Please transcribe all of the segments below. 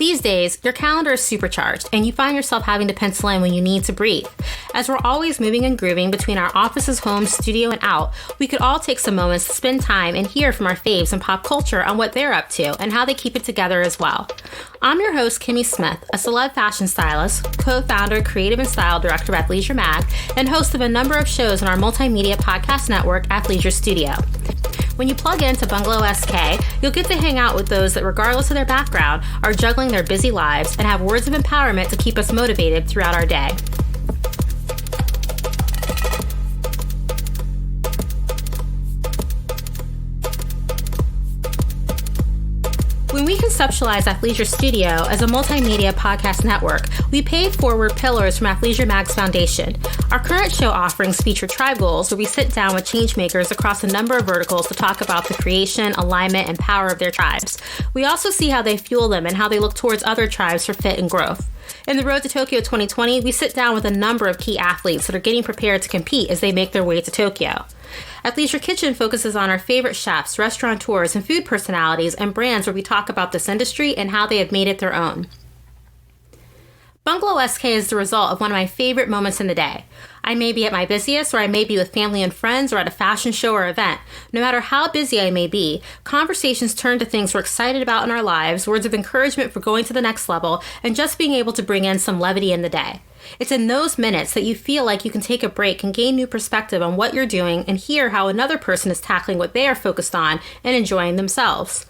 These days, your calendar is supercharged, and you find yourself having to pencil in when you need to breathe. As we're always moving and grooving between our offices, home, studio, and out, we could all take some moments to spend time and hear from our faves in pop culture on what they're up to and how they keep it together as well. I'm your host, Kimmie Smith, a celeb fashion stylist, co-founder, creative and style director at Athleisure Mag, and host of a number of shows on our multimedia podcast network, Athleisure Studio. When you plug into Bungalow Sk, you'll get to hang out with those that, regardless of their background, are juggling their busy lives and have words of empowerment to keep us motivated throughout our day. When we conceptualized Athleisure Studio as a multimedia podcast network, we paid forward pillars from Athleisure Mag's foundation. Our current show offerings feature tribe goals, where we sit down with changemakers across a number of verticals to talk about the creation, alignment, and power of their tribes. We also see how they fuel them and how they look towards other tribes for fit and growth. In the Road to Tokyo 2020, we sit down with a number of key athletes that are getting prepared to compete as they make their way to Tokyo. Athleisure Kitchen focuses on our favorite chefs, restaurateurs, and food personalities and brands where we talk about this industry and how they have made it their own. Bungalow Sk is the result of one of my favorite moments in the day. I may be at my busiest, or I may be with family and friends, or at a fashion show or event. No matter how busy I may be, conversations turn to things we're excited about in our lives, words of encouragement for going to the next level, and just being able to bring in some levity in the day. It's in those minutes that you feel like you can take a break and gain new perspective on what you're doing and hear how another person is tackling what they are focused on and enjoying themselves.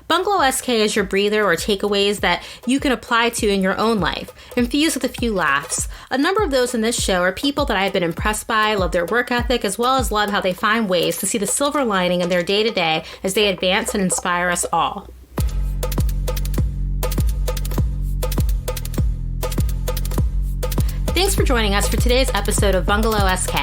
Bungalow Sk is your breather or takeaways that you can apply to in your own life, infused with a few laughs. A number of those in this show are people that I have been impressed by, love their work ethic, as well as love how they find ways to see the silver lining in their day-to-day as they advance and inspire us all. Thanks for joining us for today's episode of Bungalow Sk.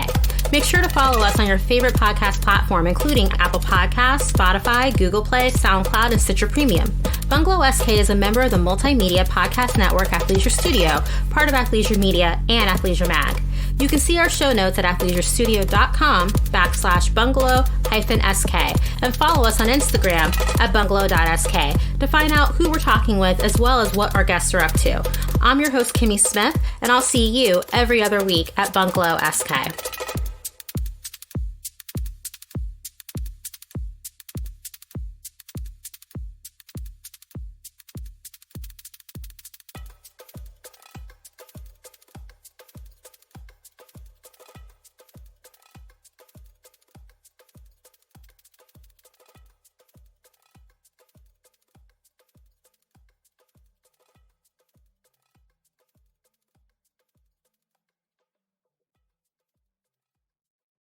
Make sure to follow us on your favorite podcast platform, including Apple Podcasts, Spotify, Google Play, SoundCloud, and Stitcher Premium. Bungalow Sk is a member of the multimedia podcast network Athleisure Studio, part of Athleisure Media and Athleisure Mag. You can see our show notes at athleisurestudio.com/bungalow-sk and follow us on Instagram at bungalow.sk to find out who we're talking with as well as what our guests are up to. I'm your host, Kimmie Smith, and I'll see you every other week at Bungalow Sk.